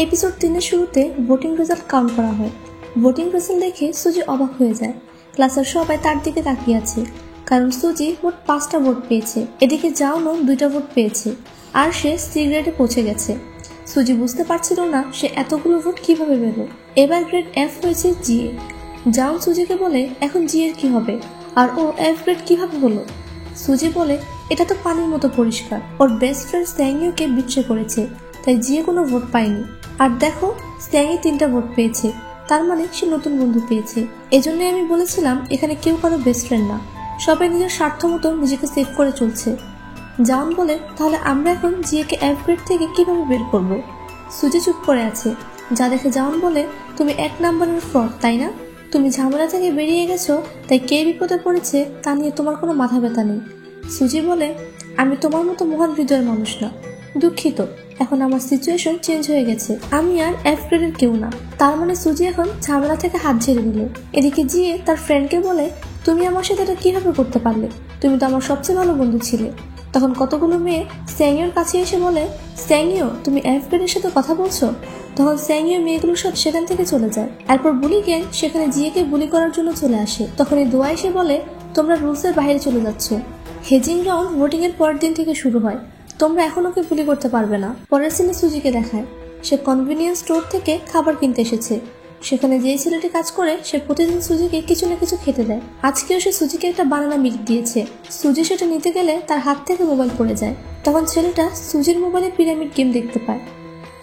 Episode 3 এর শুরুতে voting result count করা হয়। ভোটিং রেজাল্ট দেখে সুজি অবাক হয়ে যায়। ক্লাসের সবাই তার দিকে তাকিয়ে আছে, কারণ সুজি মোট 5টা ভোট পেয়েছে। এদিকে জাউনও 2টা ভোট পেয়েছে, আর সে সি গ্রেডে পৌঁছে গেছে। সুজি বুঝতে পারছিল না সে এতগুলো ভোট কিভাবে পেল। এবার গ্রেড এফ হয়েছে জিএ। জাউন সুজিকে বলে এখন জি এর কি হবে, আর ও এফ গ্রেড কিভাবে হলো। সুজি বলে এটা তো পানির মতো পরিষ্কার, ওর বেস্ট ফ্রেন্ড স্যাংইউকে বিট্রে করেছে, তাই জিএ কোনো ভোট পায়নি। আর দেখো স্যাংই 3টা ভোট পেয়েছে, তার মানে সে নতুন বন্ধু পেয়েছে। এজন্যই আমি বলেছিলাম এখানে কেউ কারো বেস্ট ফ্রেন্ড না, সবাই নিজের স্বার্থ মতো নিজেকে সেভ করে চলছে। জাউন বলে তাহলে আমরা এখন জিএকে এফ গ্রেড থেকে কিভাবে বের করব। সুজি চুপ করে আছে, যা দেখে জাউন বলে তুমি 1 নম্বরের ফ্রড, তাই না? তুমি ঝামেলা থেকে বেরিয়ে গেছো, তাই কে বিপদে পড়েছে তা নিয়ে তোমার কোনো মাথা ব্যথা নেই। সুজি বলে আমি তোমার মতো মহান হৃদয়ের মানুষ না, দুঃখিত, এখন আমার সিচুয়েশন চেঞ্জ হয়ে গেছে, আমি আর এফ গ্রেডের কেউ না। তার মানে সুজি এখন ঝামেলা থেকে হাত ঝেড়ে দিল। এদিকে জিএ তার ফ্রেন্ডকে বলে তুমি আমার সাথে এটা কিভাবে করতে পারলে, তুমি তো আমার সবচেয়ে ভালো বন্ধু ছিলে। তখন কতগুলো মেয়ে স্যাংইউর কাছে এসে বলে স্যাংইউ তুমি এফ গ্রেডের সাথে কথা বলছো। তখন স্যাংইউ মেয়েগুলো সব সেখান থেকে চলে যায়। এরপর বুলি গ্যাং সেখানে জিএকে বুলি করার জন্য চলে আসে। তখন এই দোয়া এসে বলে তোমরা রুলসের বাইরে চলে যাচ্ছ। হেজিং রাউন্ড ভোটিং এর পরের দিন থেকে শুরু হয়, তোমরা এখন ওকে বুলি করতে পারবে না। পরের সিনে সুজিকে দেখায় সে কনভিনিয়েন্স স্টোর থেকে খাবার কিনতে এসেছে। সেখানে যে ছেলেটি কাজ করে সে প্রতিদিন সুজিকে কিছু না কিছু খেতে দেয়। আজকেও সে সুজিকে একটা বানানা মিল্ক দিয়েছে। সুজি সেটা নিতে গেলে তার হাত থেকে মোবাইল পড়ে যায়। তখন ছেলেটা সুজির মোবাইলে পিরামিড গেম দেখতে পায়।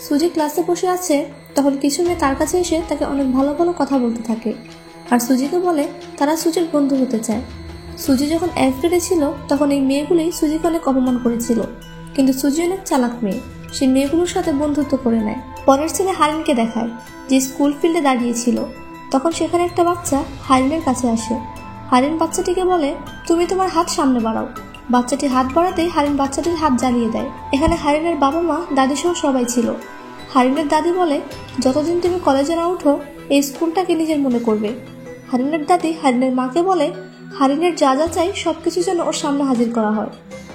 সুজি ক্লাসে বসে আছে, তখন কিছু মেয়ে তার কাছে এসে তাকে অনেক ভালো ভালো কথা বলতে থাকে, আর সুজিকে বলে তারা সুজির বন্ধু হতে চায়। সুজি যখন এফ গ্রেডে ছিল তখন এই মেয়েগুলোই সুজিকে অনেক অপমান করেছিল, কিন্তু সুজি অনেক চালাক মেয়ে, সে মেয়েগুলোর সাথে বন্ধুত্ব করে নেয়। পরের ছেলে হারিনকে দেখায় যে স্কুল ফিল্ডে দাঁড়িয়েছিল। তখন সেখানে একটা বাচ্চা হারিনের কাছে আসে। হারিন বাচ্চাটিকে বলে তুমি তোমার হাত সামনে বাড়াও। বাচ্চাটি হাত বাড়াতেই হারিন বাচ্চাটির হাত জ্বালিয়ে দেয়। এখানে হারিনের বাবা মা দাদি সহ সবাই ছিল। হারিনের দাদি বলে যতদিন তুমি কলেজে না উঠো এই স্কুলটাকে নিজের মনে করবে। হারিনের দাদি হারিনের মাকে বলে হারিনের যা যা চাই সবকিছু যেন ওর সামনে হাজির করা হয়।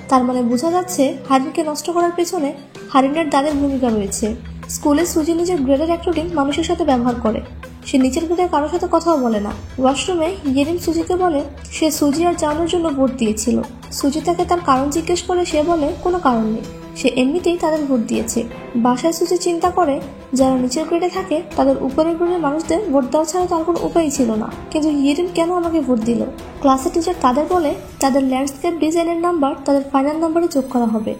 তার মানে বোঝা যাচ্ছে হারিনকে নষ্ট করার পেছনে হারিনের দাদের ভূমিকা রয়েছে। স্কুলে সুজি নিজের গ্রেডের অ্যাক্টিং মানুষের সাথে ব্যবহার করে, সে নিচের গ্রেডের কারোর সাথে কথাও বলে না। ওয়াশরুমে ইয়েরিন সুজিকে বলে সে সুজি আর জাউনের জন্য ভোট দিয়েছিল। সুজি তাকে তার কারণ জিজ্ঞেস করে সে বলে কোনো কারণ নেই, সে এমনিতেই তাদের ভোট দিয়েছে। বাসায় সুজি চিন্তা করে যারা নিচের গ্রেডে থাকে তাদের উপরের গ্রেডের মানুষদের ভোট দেওয়া ছাড়া তার কোনো উপায়ই ছিল না, কিন্তু ইয়েরিন কেন আমাকে ভোট দিল। ক্লাসের টিচার তাদের বলে তাদের ল্যান্ডস্কেপ ডিজাইনের নাম্বার তাদের ফাইনাল নাম্বারে যোগ করা হবে,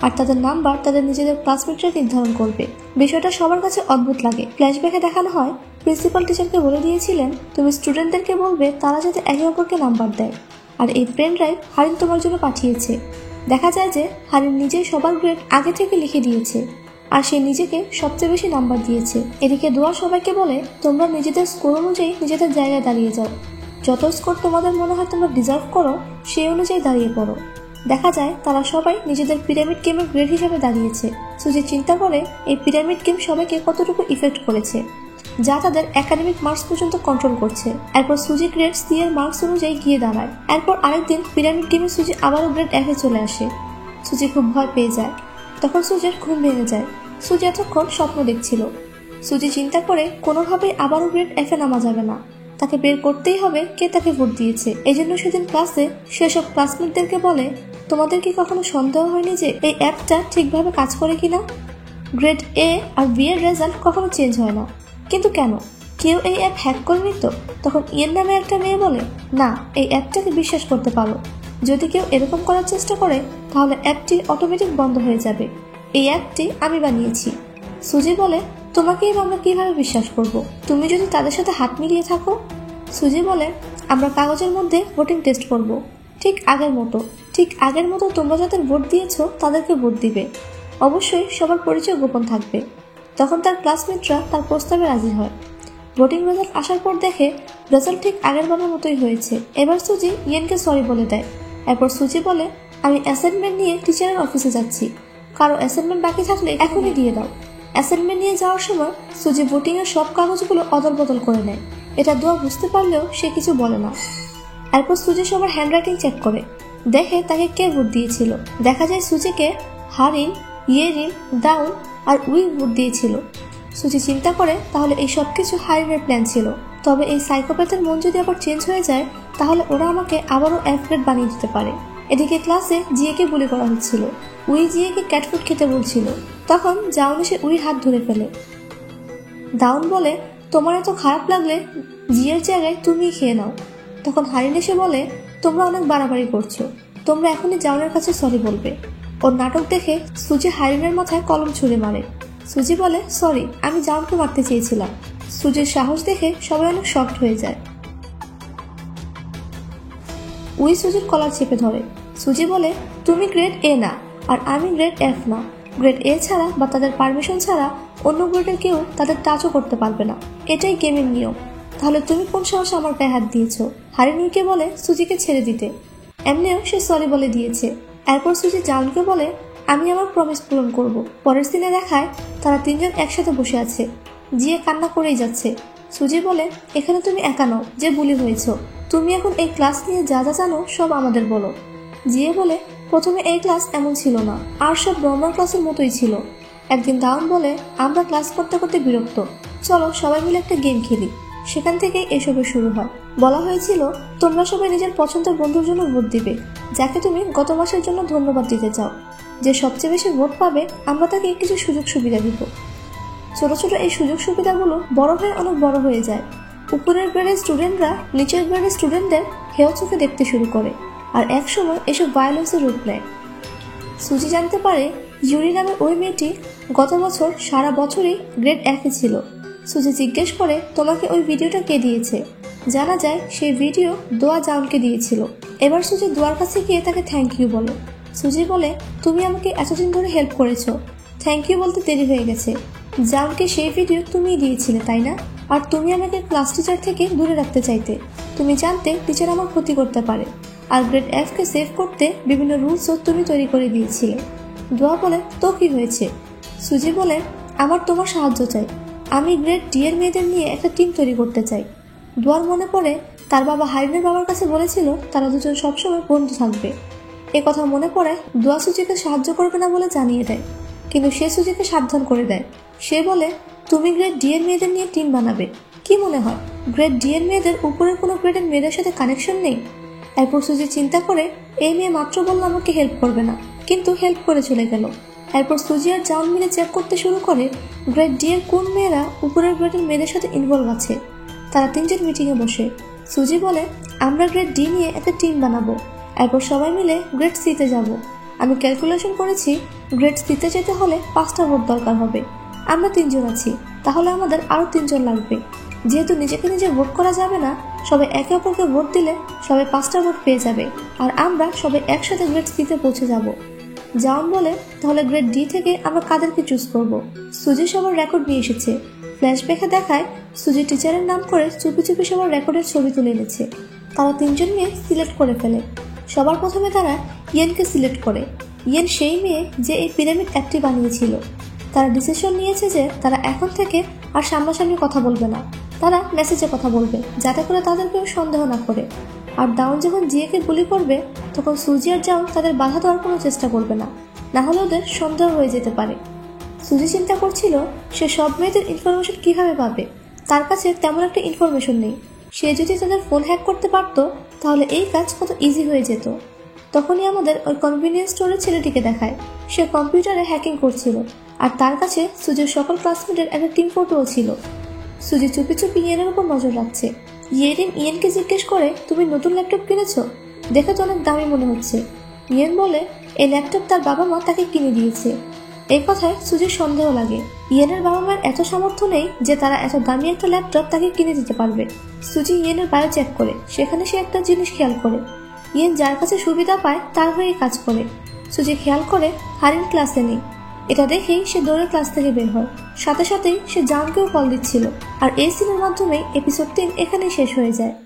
আর তাদের নাম্বার তাদের নিজেদের ক্লাসমেটরা নির্ধারণ করবে। বিষয়টা সবার কাছে অদ্ভুত লাগে। ফ্ল্যাশব্যাকে দেখানো হয় প্রিন্সিপাল টিচারকে বলে দিয়েছিলেন তুমি স্টুডেন্টদেরকে বলবে তারা যাতে একে অপরকে নাম্বার দেয়, আর এই পেন ড্রাইভ হারিন তোমার জন্য পাঠিয়েছে। দেখা যায় যে হারিন নিজেই সবার গ্রেড আগে থেকে লিখে দিয়েছে, আর সে নিজেকে সবচেয়ে বেশি নাম্বার দিয়েছে। এদিকে দোয়া সবাইকে বলে তোমরা নিজেদের স্কোর অনুযায়ী নিজেদের জায়গায় দাঁড়িয়ে যাও, যত স্কোর তোমাদের মনে হয় তোমরা ডিজার্ভ করো সেই অনুযায়ী দাঁড়িয়ে পড়ো। দেখা যায় তারা সবাই নিজেদের পিরামিড গেমের গ্রেড হিসেবে দাঁড়িয়েছে। সুজি চিন্তা করে এই পিরামিড গেম সবাইকে কতটুকু ইফেক্ট করেছে, যা তাদের একাডেমিক মার্কস পর্যন্ত কন্ট্রোল করছে। এরপর সুজি গ্রেড সি এর মার্কস অনুযায়ী গিয়ে দাঁড়ায়। এরপর আরেকদিন পিরামিড গেমে সুজি আবারও গ্রেড এফে চলে আসে। সুজি খুব ভয় পেয়ে যায়। তখন সুজির ঘুম ভেঙে যায়। সুজি এতক্ষণ স্বপ্ন দেখছিল। সুজি চিন্তা করে কোনোভাবেই আবারও গ্রেড এফে নামা যাবে না, তাকে বের করতেই হবে কে তাকে ভোট দিয়েছে। এই জন্য সেদিন ক্লাসে সেসব ক্লাসমেটদেরকে বলে তোমাদের কি কখনো সন্দেহ হয়নি যে এই অ্যাপটা ঠিকভাবে কাজ করে কিনা? গ্রেড এ আর বি এর রেজাল্ট কখনো চেঞ্জ হয় না, কিন্তু কেন? কেউ এই অ্যাপ হ্যাক করেনি তো? তখন ইয়ের নামে একটা মেয়ে বলে না, এই অ্যাপটাকে বিশ্বাস করতে পারো, যদি কেউ এরকম করার চেষ্টা করে তাহলে অ্যাপটি অটোমেটিক বন্ধ হয়ে যাবে, এই অ্যাপটি আমি বানিয়েছি। সুজি বলে তোমাকেই আমরা কিভাবে বিশ্বাস করব, তুমি যদি তাদের সাথে হাত মিলিয়ে থাকো? সুজি বলে আমরা কাগজের মধ্যে ভোটিং টেস্ট করব, ঠিক আগের মতো তোমরা যাদের ভোট দিয়েছো তাদেরকে ভোট দিবে, অবশ্যই সবার পরিচয় গোপন থাকবে। তখন তার ক্লাসমেটরা তার প্রস্তাবে রাজি হয়। ভোটিং রেজাল্ট আসার পর দেখে রেজাল্ট ঠিক আগের বারের মতোই হয়েছে। এবার সুজি ইয়েনকে সরি বলে দেয়। এরপর সুজি বলে আমি অ্যাসাইনমেন্ট নিয়ে টিচারের অফিসে যাচ্ছি, কারো অ্যাসাইনমেন্ট বাকি থাকলে এখনই দিয়ে দাও। অ্যাসাইনমেন্ট নিয়ে যাওয়ার সময় সুজি ভোটিং এর সব কাগজগুলো অদল বদল করে নেয়। এটা দোয়া বুঝতে পারলেও সে কিছু বলে না। এরপর সুজি সবার হ্যান্ডরাইটিং চেক করে, দেখে তাকে কে ভোট দিয়েছিল। দেখা যায় সুজিকে হারিন, ইয়েরিন, দাউন আর উই ভোট দিয়েছিল। সুজি চিন্তা করে তাহলে এই সব কিছু হারিনের প্ল্যান ছিল। তবে এই সাইকোপ্যাথের মন যদি আবার চেঞ্জ হয়ে যায় তাহলে ওরা আমাকে আবারও F গ্রেড বানিয়ে দিতে পারে। এদিকে ক্লাসে জিএকে বুলি করা হচ্ছিল। উই জিএকে ক্যাটফুড খেতে বলছিল। তখন জাউন এসে উইর হাত ধরে ফেলে। দাউন বলে, তোমার এত খারাপ লাগলে জিএর জায়গায় তুমি খেয়ে নাও। তখন হারিন এসে বলে, তোমরা অনেক বাড়াবাড়ি করছো, তোমরা এখনই জাউনের কাছে সরি বলবে। ওর নাটক দেখে সুজি হারিনের মাথায় কলম ছুঁড়ে মারে। সুজি বলে, সরি, আমি জাউনকে মারতে চেয়েছিলাম। সুজির সাহস দেখে সবাই অনেক শকড হয়ে যায়। উই সুজির কলার চেপে ধরে। সুজি বলে, তুমি গ্রেড এ না, আর আমি গ্রেড এফ না। গ্রেড এ ছাড়া বা তাদের পারমিশন ছাড়া অন্য গ্রেডের কেউ তাদের টাচও করতে পারবে না, এটাই গেমের নিয়ম। তাহলে তুমি কোন সাহসে আমার গায়ে হাত দিয়েছো? হারিন উইকে বলে সুজিকে ছেড়ে দিতে। এমনিও সে সরি বলে দিয়েছে। এরপর সুজি জাউনকে বলে, আমি আমার প্রমিস পূরণ করব। পরের সিনে দেখায় তারা তিনজন একসাথে বসে আছে। জিয়ে কান্না করেই যাচ্ছে। সুজি বলে, এখানে তুমি একা নও যে বুলি হয়েছ। তুমি এখন এই ক্লাস নিয়ে যা যা জানো সব আমাদের বলো। জিয়ে বলে, প্রথমে এই ক্লাস এমন ছিল না, আর সব নর্মাল ক্লাসের মতোই ছিল। একদিন দাউন বলে, আমরা ক্লাস করতে করতে বিরক্ত, চলো সবাই মিলে একটা গেম খেলি। সেখান থেকে এসবের শুরু হয়। বলা হয়েছিল তোমরা সবাই নিজের পছন্দের বন্ধুর জন্য ভোট দিবে, যাকে তুমি গত মাসের জন্য ধন্যবাদ দিতে চাও। যে সবচেয়ে বেশি ভোট পাবে আমরা তাকে কিছু সুযোগ সুবিধা দিব। ছোট ছোট এই সুযোগ সুবিধাগুলো বড় হয়ে অনেক বড় হয়ে যায়। উপরের গ্রেডের স্টুডেন্টরা নিচের গ্রেডের স্টুডেন্টদের হেয় চোখে দেখতে শুরু করে, আর একসময় এসব ভায়োলেন্সের রূপ নেয়। সুজি জানতে পারে ইউরি নামের ওই মেয়েটি গত বছর সারা বছরই গ্রেড 1 ছিল। সুজি জিজ্ঞেস করে, তোমাকে ওই ভিডিওটা কে দিয়েছে? জানা যায় সেই ভিডিও দোয়া জাউনকে দিয়েছিল। এবার সুজি দোয়ার কাছে গিয়ে তাকে থ্যাংক ইউ বলে। সুজি বলে, তুমি আমাকে এতদিন ধরে হেল্প করেছো, থ্যাংক ইউ বলতে দেরি হয়ে গেছে। জাউনকে সেই ভিডিও তুমিই দিয়েছিলে তাই না? আর তুমি আমাকে ক্লাস টিচার থেকে দূরে রাখতে চাইতে। তুমি জানতে টিচার আমার ক্ষতি করতে পারে, আর গ্রেড এফকে সেভ করতে বিভিন্ন রুলসও তুমি তৈরি করে দিয়েছিলে। দোয়া বলে, তো কি হয়েছে? সুজি বলে, আমার তোমার সাহায্য চাই। আমি গ্রেড ডি এর মেয়েদের নিয়ে একটা টিম তৈরি করতে চাই। দোয়ার মনে পড়ে তার বাবা হারিনের বাবার কাছে বলেছিল তারা দুজন সবসময় বন্ধু থাকবে। এ কথা মনে পড়ায় দোয়া সুজিকে সাহায্য করবে না বলে জানিয়ে দেয়, কিন্তু সে সুজিকে সাবধান করে দেয়। সে বলে, তুমি গ্রেড ডি এর মেয়েদের নিয়ে টিম বানাবে। কি মনে হয় গ্রেড ডি এর মেয়েদের উপরের কোনো গ্রেডের মেয়েদের সাথে কানেকশন নেই? এরপর সুজি চিন্তা করে, এই মেয়ে মাত্র বলল আমাকে হেল্প করবে না, কিন্তু হেল্প করে চলে গেল। এরপর সুজি আর জাউন মিলে চেক করতে শুরু করে গ্রেড ডি এর কোন মেয়েরা উপরের গ্রেডের মেয়েদের সাথে ইনভলভ আছে। তারা তিনজন মিটিংয়ে বসে। সুজি বলে, আমরা গ্রেড ডি নিয়ে একটা টিম বানাবো। এরপর সবাই মিলে গ্রেড সিতে যাব। আমি ক্যালকুলেশন করেছি গ্রেড সিতে যেতে হলে 5টা ভোট দরকার হবে। আমরা 3 জন আছি, তাহলে আমাদের আরো 3 জন লাগবে। যেহেতু নিজেকে নিজে ভোট করা যাবে না, সবাই একে অপরকে ভোট দিলে সবাই 5টা ভোট পেয়ে যাবে, আর আমরা সবাই একসাথে গ্রেড সিতে পৌঁছে যাব। জাউন বলে, তাহলে গ্রেড ডি থেকে আমরা কাদেরকে চুজ করব? সুজি সবার রেকর্ড নিয়ে এসেছে। ফ্ল্যাশব্যাকে দেখায় সুজি টিচারের নাম করে চুপি চুপি সবার রেকর্ডের ছবি তুলে এনেছে। তারা 3 জন মেয়ে সিলেক্ট করে ফেলে। সবার প্রথমে তারা ইয়েনকে সিলেক্ট করে। ইয়েন সেই মেয়ে যে এই পিরামিড অ্যাপটি বানিয়েছিল। তারা ডিসিশন নিয়েছে যে তারা এখন থেকে আর সামনাসামনি কথা বলবে না, তারা মেসেজে কথা বলবে, যাতে করে তাদের কেউ সন্দেহ না করে। আর দাউন যখন জিএকে গুলি করবে তখন সুজি আর জাউন তাদের বাধা দেওয়ার কোনো চেষ্টা করবে না, না হলে ওদের সন্দেহ হয়ে যেতে পারে। সুজি চিন্তা করছিল সে সব মেয়েদের ইনফরমেশন কিভাবে পাবে। তার কাছে তেমন একটা ইনফরমেশন নেই। সে যদি তাদের ফোন হ্যাক করতে পারতো তাহলে এই কাজ কত ইজি হয়ে যেত। তখনই আমাদের ওই কনভিনিয়েন্স স্টোরের ছেলেটিকে দেখায়। সে কম্পিউটারে হ্যাকিং করছিল, আর তার কাছে সুজির সকল ক্লাসমেটের একটা টিম ফটোও ছিল। সুজি চুপি চুপি ইয়েনের উপর নজর রাখছে। ইয়েনকে জিজ্ঞেস করে, তুমি নতুন ল্যাপটপ কিনেছো? দেখে তো অনেক দামি মনে হচ্ছে। ইয়েন বলে, এই ল্যাপটপ তার বাবা মা তাকে কিনে দিয়েছে। এই কথায় সুজির সন্দেহ লাগে। ইয়েনের বাবা মায়ের এত সামর্থ্য নেই যে তারা এত দামি একটা ল্যাপটপ তাকে কিনে দিতে পারবে। সুজি ইয়েনের বায়ো চেক করে, সেখানে সে একটা জিনিস খেয়াল করে, ইয়েন যার কাছে সুবিধা পায় তার হয়ে কাজ করে। সুজি খেয়াল করে হারিন ক্লাসে নেই। এটা দেখেই সে দৌড়ে ক্লাস থেকে বের হয়। সাথে সাথেই সে জাউনকেও কল দিচ্ছিল। আর এই সিনের মাধ্যমে এপিসোড 3 এখানেই শেষ হয়ে যায়।